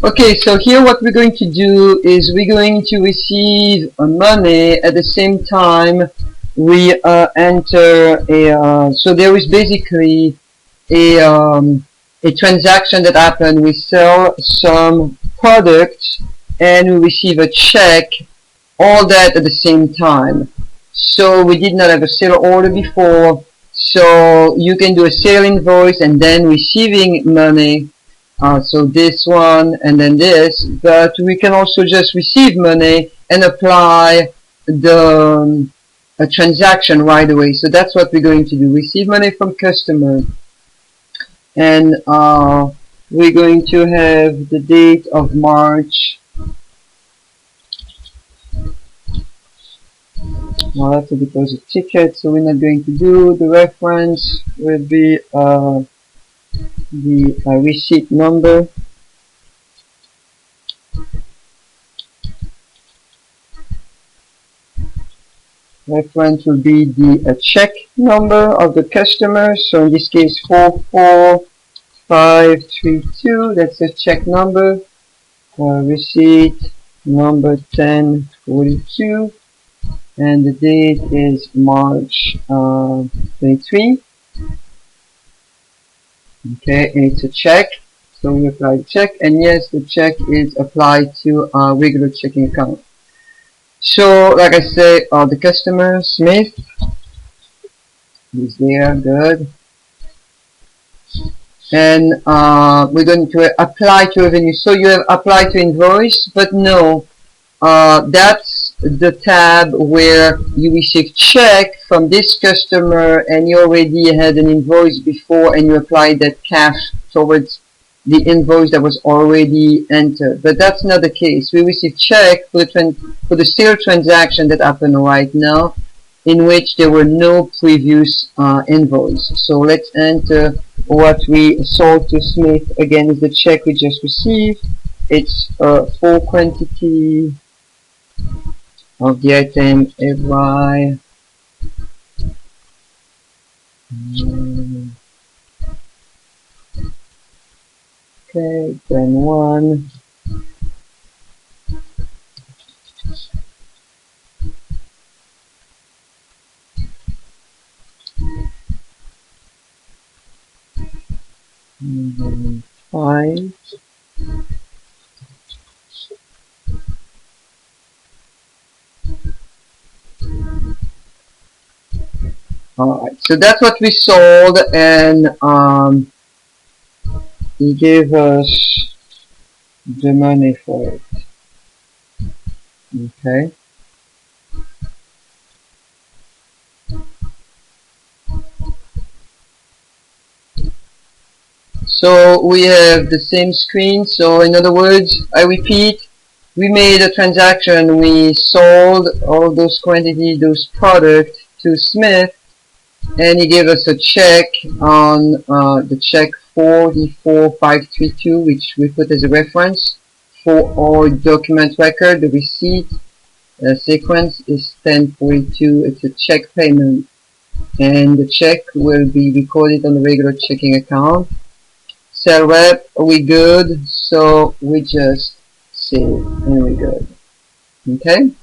Okay, so here what we're going to do is we're going to receive money at the same time we enter a, so there is basically a transaction that happened. We sell some products and we receive a check, all that at the same time. So we did not have a sale order before, so you can do a sale invoice and then receiving money. So this one and then this, but we can also just receive money and apply the a transaction right away. So that's what we're going to do. Receive money from customer, and we're going to have the date of March. Well, that's a deposit ticket, so we're not going to do. The reference will be the receipt number. Reference will be the check number of the customer. So in this case, 44532. That's the check number. Receipt number 1042, and the date is March 23. Okay, and it's a check. So we apply the check, and yes, the check is applied to our regular checking account. So, like I say, the customer, Smith, is there, good. And we're going to apply to revenue. So you have applied to invoice, but no, that's the tab where you receive check from this customer and you already had an invoice before and you applied that cash towards the invoice that was already entered. But that's not the case. We receive check for the sale transaction that happened right now, in which there were no previous invoice. So let's enter what we sold to Smith. Again, is the check we just received. It's full quantity of the item FY. Okay, then 1. And then 5. Alright, so that's what we sold, and he gave us the money for it. Okay. So we have the same screen. So in other words, I repeat, we made a transaction. We sold all those quantity, those products to Smith, and he gave us a check on the check 44532, which we put as a reference for our document record. The receipt sequence is 1042. It's a check payment, and the check will be recorded on the regular checking account. Cell rep, we good, so we just save and we good. Okay.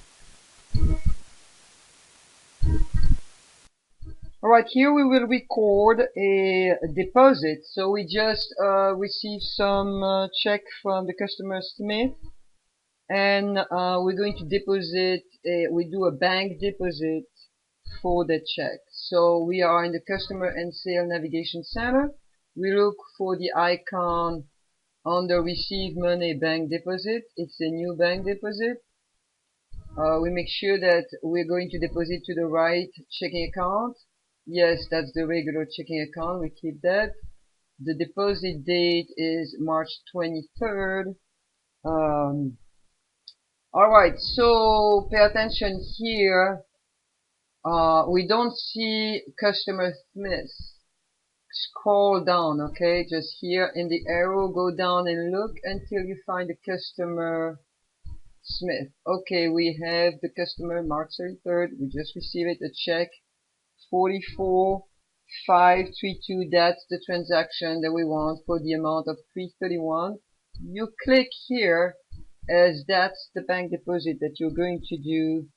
Alright, here we will record a deposit. So we just received some check from the customer Smith, and we're going to deposit, we do a bank deposit for the check. So we are in the customer and sale navigation center. We look for the icon on the receive money bank deposit. It's a new bank deposit. We make sure that we're going to deposit to the right checking account. Yes, that's the regular checking account. We keep that. The deposit date is March 23rd. Alright, so pay attention here. We don't see customer Smith. Scroll down, okay? Just here in the arrow, go down and look until you find the customer Smith. Okay, we have the customer March 33rd. We just received it, a check 44532. That's the transaction that we want for the amount of 331. you click here, as that's the bank deposit that you're going to do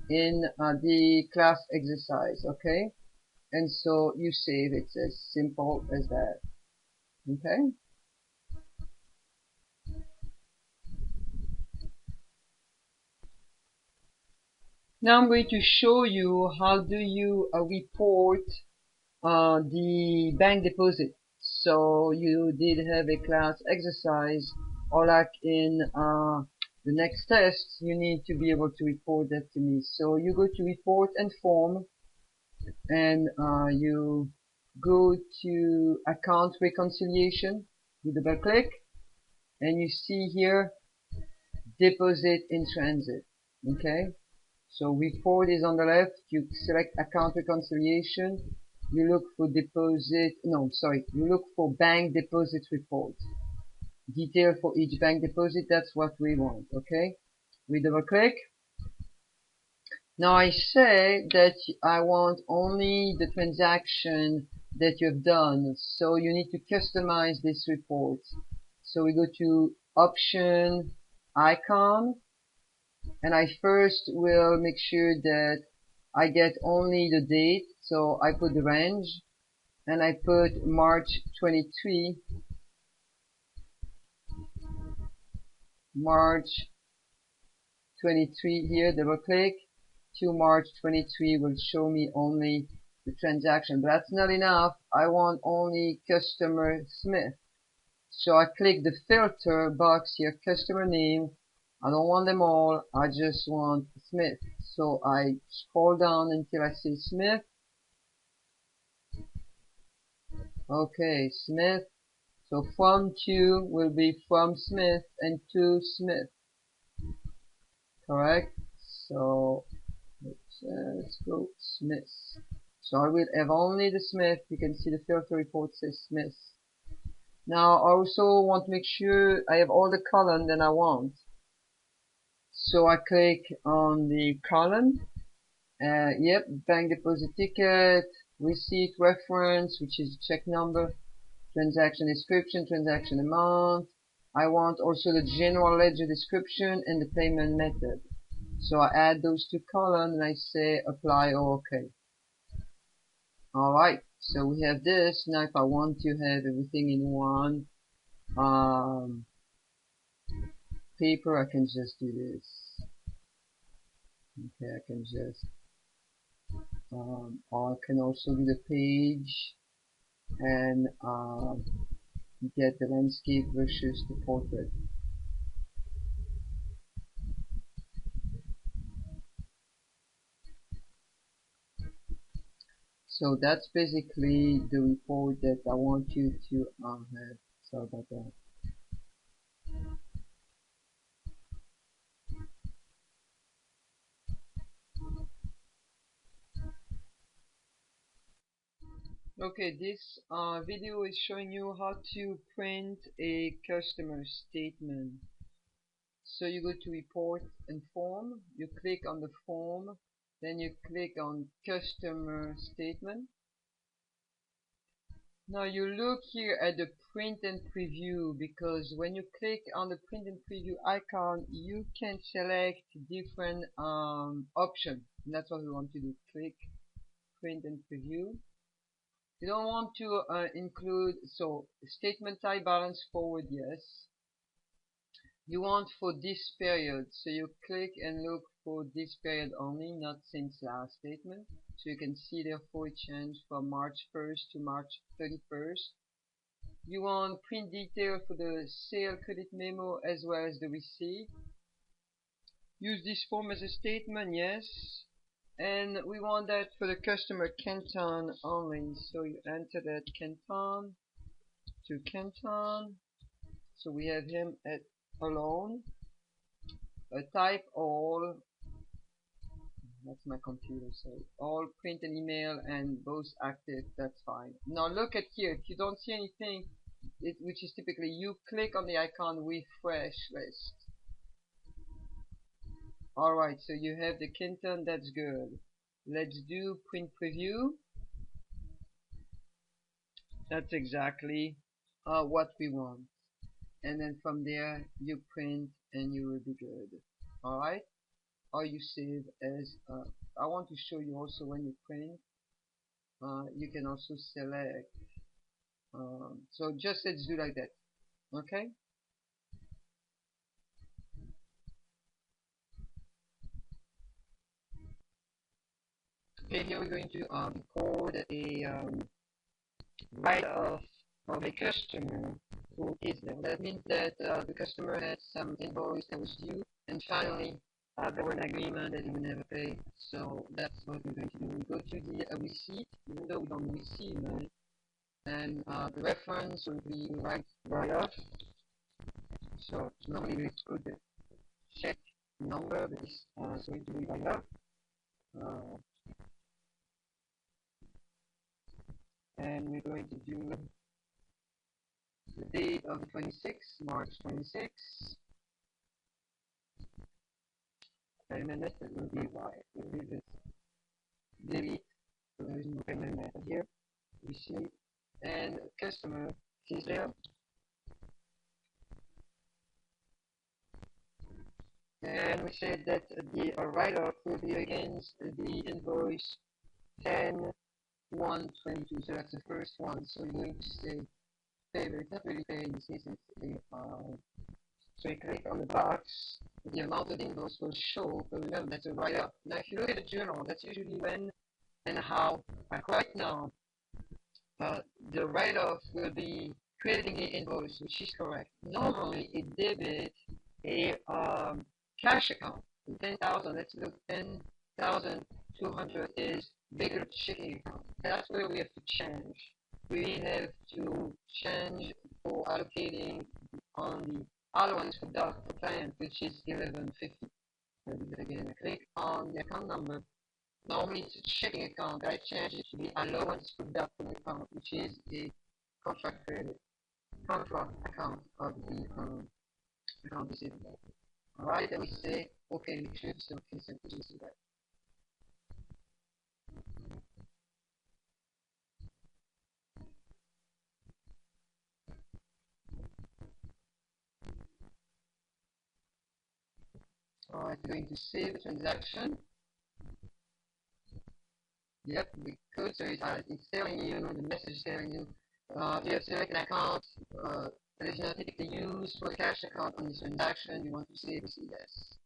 in the class exercise, okay? And so you save. It's as simple as that, okay? Now I'm going to show you how do you report the bank deposit. So you did have a class exercise, or like in the next test, you need to be able to report that to me. So you go to report and form, and you go to account reconciliation, you double click, and you see here deposit in transit, okay? So report is on the left, you select account reconciliation, you look for you look for bank deposit report. Detail for each bank deposit, that's what we want, okay? We double click. Now I say that I want only the transaction that you've done, so you need to customize this report. So we go to option, icon, and I first will make sure that I get only the date, so I put the range, and I put March 23, here, double click, to March 23 will show me only the transaction, but that's not enough, I want only customer Smith. So I click the filter box here, customer name, I don't want them all, I just want Smith. So I scroll down until I see Smith. Okay, Smith. So from to will be from Smith and to Smith. Correct? So let's go Smith. So I will have only the Smith. You can see the filter report says Smith. Now I also want to make sure I have all the column that I want. So I click on the column. Yep, bank deposit ticket, receipt reference, which is check number, transaction description, transaction amount. I want also the general ledger description and the payment method. So I add those two columns and I say apply or OK. Alright, so we have this. Now if I want to have everything in one paper, I can just do this. Okay, I can just or I can also do the page and get the landscape versus the portrait. So that's basically the report that I want you to have. Sorry about that. Okay, this video is showing you how to print a customer statement. So you go to report and form, you click on the form, then you click on customer statement. Now you look here at the print and preview, because when you click on the print and preview icon, you can select different options. And that's what we want to do. Click print and preview. You don't want to include, so statement type balance forward, yes. You want for this period, so you click and look for this period only, not since last statement. So you can see therefore it changed from March 1st to March 31st. You want print detail for the sale credit memo as well as the receipt. Use this form as a statement, yes. And we want that for the customer Kenton only. So you enter that Kenton to Kenton. So we have him at alone. Type all. That's my computer. So all print and email and both active. That's fine. Now look at here. If you don't see anything, which is typically you click on the icon refresh list. Alright, so you have the Kenton, that's good. Let's do print preview. That's exactly what we want. and then from there you print and you will be good. Alright, or you save as I want to show you also when you print, you can also select, so just let's do like that. Okay, here we're going to record a write-off of a customer who is there. That means that the customer had some invoice that was due, and finally there was an agreement that he would never pay. So that's what we're going to do. We go to the receipt, even though we don't receive money, and the reference will be write-off. So normally we put the check number, but this is going to be write-off. And we're going to do the date of the 26th, March 26th. Payment method will be Y. We'll leave it delete, so there is no payment method here. Receipt and customer is there. And we said that the write-off will be against the invoice 10/1/22. So that's the first one. So you're going to say pay, but it's not really pay. In this case, it's a so you click on the box, the amount of the invoice will show, but remember that's a write-off. Now if you look at the journal, that's usually when and how, like right now, the write-off will be creating the invoice, which is correct. Normally it debits a cash account. 10,000, let's look, 10,200 is bigger checking account. That's where we have to change. We have to change for allocating on the allowance for the client, which is 1150. I'll do that again. I click on the account number. Normally it's a checking account. I change it to the allowance for the account, which is a contract credit, contract account of the account receivable. Alright, then we say okay, make sure it's okay, so we see that. Alright, we're going to save the transaction. Yep, because it's telling you, the message is telling you, you have to select an account that is not typically used for a cash account on this transaction. You want to save it, yes.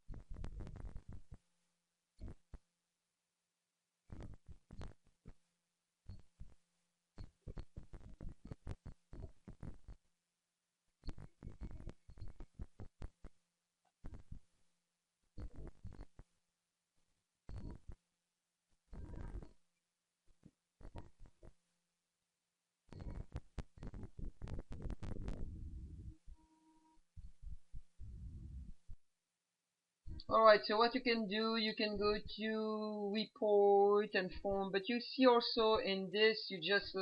Alright, so what you can do, you can go to report and form, but you see also in this, you just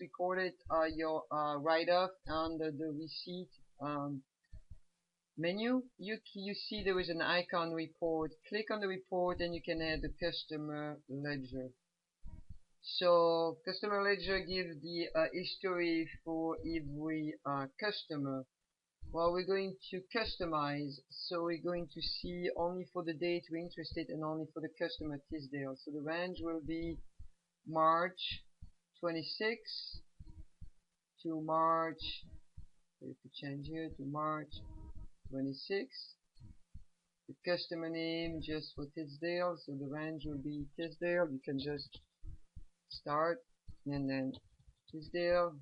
recorded your write-off under the receipt menu. You see there is an icon report. Click on the report and you can add the customer ledger. So customer ledger gives the history for every customer. Well, we're going to customize, so we're going to see only for the date we're interested and only for the customer Tisdale. So the range will be March 26 to March, we have to change here to March 26. The customer name just for Tisdale, so the range will be Tisdale. You can just start and then Tisdale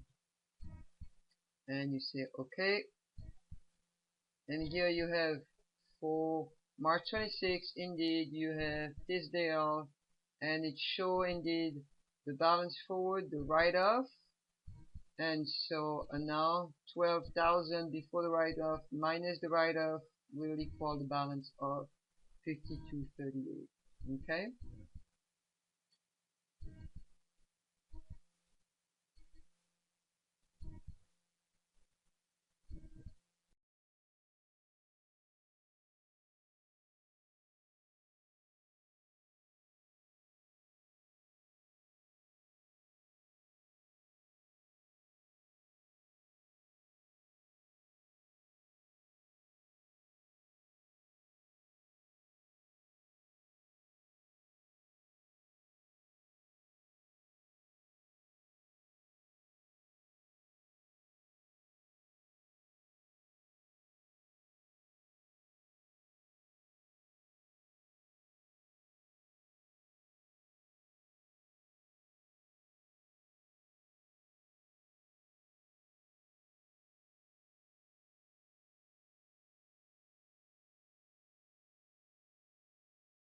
and you say OK. And here you have for March 26, indeed, you have Tisdale, and it show indeed the balance forward, the write-off, and so now 12,000 before the write-off minus the write-off will equal the balance of 5238. Okay.